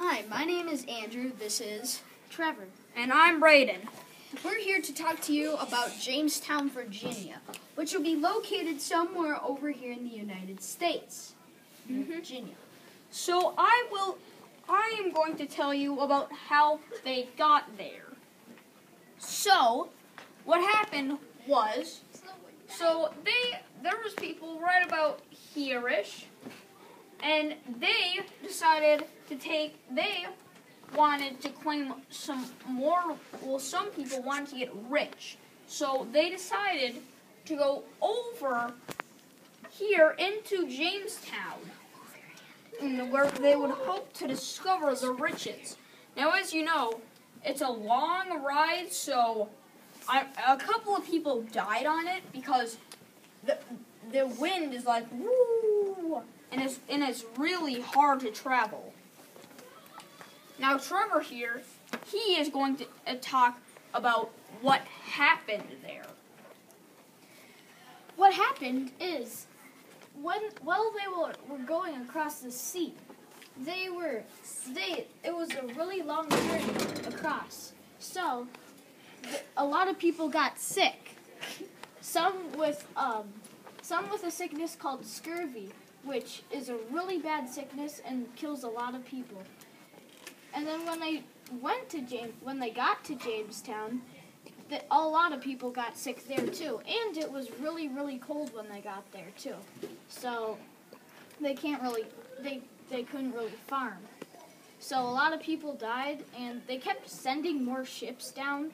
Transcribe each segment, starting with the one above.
Hi, my name is Andrew. This is Trevor. And I'm Braden. We're here to talk to you about Jamestown, Virginia, which will be located somewhere over here in the United States. Virginia. So I am going to tell you about how they got there. So, what happened was, there was people right about here-ish, and they decided they wanted to claim some people wanted to get rich. So they decided to go over here into Jamestown, where they would hope to discover the riches. Now, as you know, it's a long ride, so a couple of people died on it because the wind is like, woo, and it's really hard to travel. Now, Trevor here, he is going to talk about what happened there. What happened is, while they were going across the sea, it was a really long journey across. So, a lot of people got sick. Some with a sickness called scurvy, which is a really bad sickness and kills a lot of people. And then when they got to Jamestown, a lot of people got sick there too. And it was really, really cold when they got there too. So they couldn't really farm. So a lot of people died, and they kept sending more ships down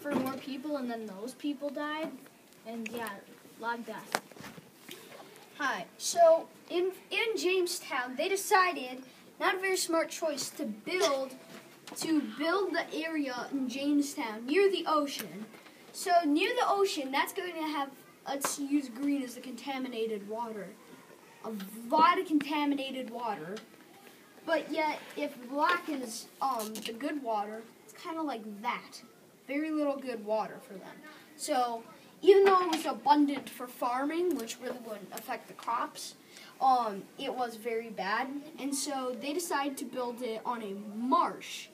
for more people, and then those people died. And yeah, a lot of death. Hi. So in Jamestown, they decided, not a very smart choice, to build the area in Jamestown near the ocean. So near the ocean, that's going to have, let's use green as the contaminated water. A lot of contaminated water. But yet, if black is the good water, it's kind of like that. Very little good water for them. So even though it was abundant for farming, which really wouldn't affect the crops, it was very bad. And so they decided to build it on a marsh,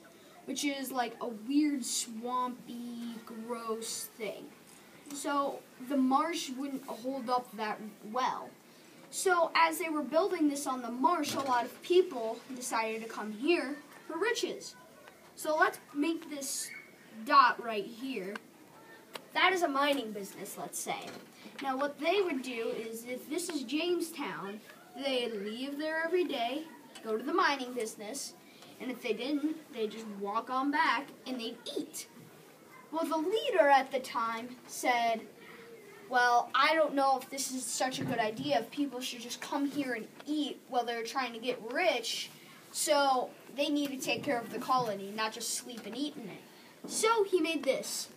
which is like a weird, swampy, gross thing. So the marsh wouldn't hold up that well. So as they were building this on the marsh, a lot of people decided to come here for riches. So let's make this dot right here. That is a mining business, let's say. Now what they would do is, if this is Jamestown, they'd leave there every day, go to the mining business, and if they didn't, they'd just walk on back and they'd eat. Well, the leader at the time said, well, I don't know if this is such a good idea, if people should just come here and eat while they're trying to get rich, so they need to take care of the colony, not just sleep and eat in it. So he made this.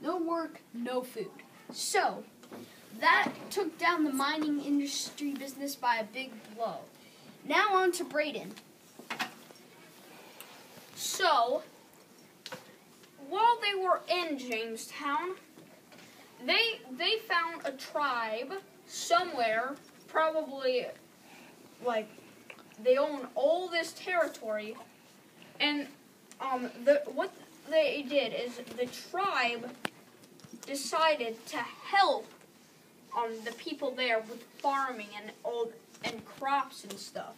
No work, no food. So, that took down the mining industry business by a big blow. Now on to Braden. So, while they were in Jamestown, they found a tribe somewhere, probably like they own all this territory, and what they did is the tribe decided to help the people there with farming and crops and stuff.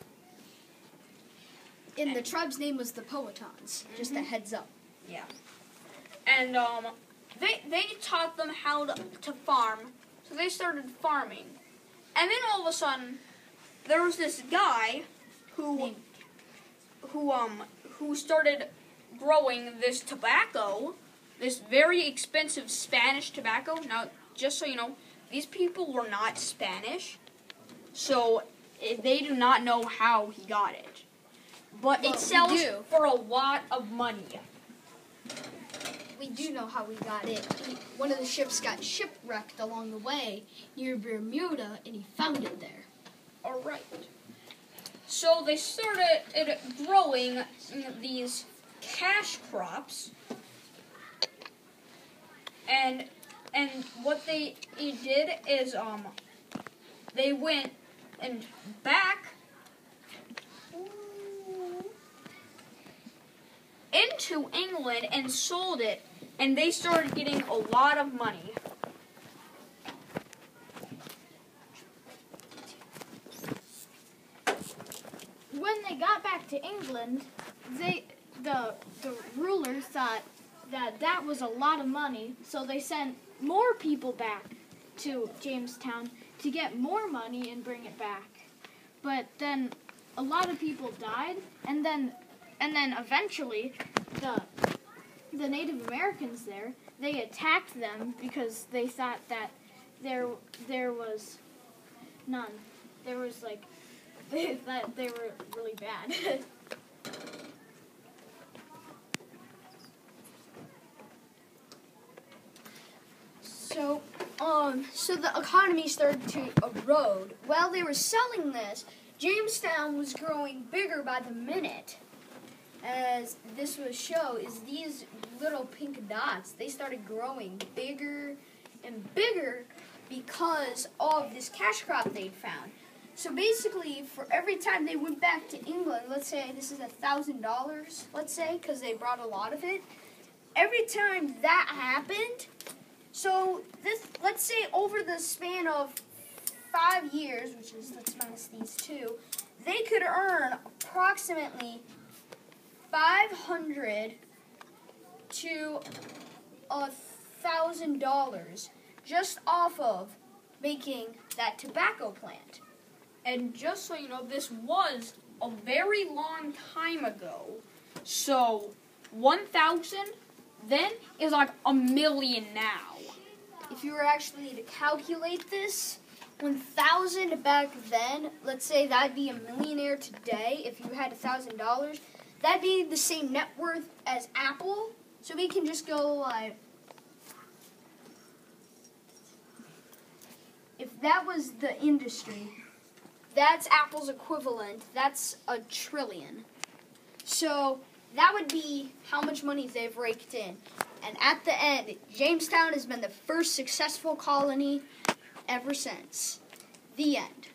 And the tribe's name was the Powhatans, just a heads up. Yeah. And they taught them how to farm, so they started farming. And then all of a sudden, there was this guy who started growing this tobacco, this very expensive Spanish tobacco. Now, just so you know, these people were not Spanish, so they do not know how he got it. But it sells for a lot of money. We do know how we got it. One of the ships got shipwrecked along the way near Bermuda, and he found it there. All right. So they started growing these cash crops, and what they did is they went and back into England and sold it, and they started getting a lot of money. When they got back to England, the rulers thought that was a lot of money, so they sent more people back to Jamestown to get more money and bring it back. But then a lot of people died, and then eventually the Native Americans there, they attacked them because they thought that there was none. There was like they thought they were really bad. So the economy started to erode. While they were selling this, Jamestown was growing bigger by the minute. As this will show, is these little pink dots, they started growing bigger and bigger because of this cash crop they'd found. So basically, for every time they went back to England, let's say this is $1,000, let's say, because they brought a lot of it. Every time that happened, so this, let's say over the span of 5 years, which is, let's minus these two, they could earn approximately $500 to $1,000 just off of making that tobacco plant. And just so you know, this was a very long time ago. So 1,000 then is like $1 million now. If you were actually to calculate this, 1,000 back then, let's say that'd be a millionaire today. If you had $1,000, that'd be the same net worth as Apple. So we can just go like, if that was the industry, that's Apple's equivalent. That's $1 trillion. So that would be how much money they've raked in. And at the end, Jamestown has been the first successful colony ever since. The end.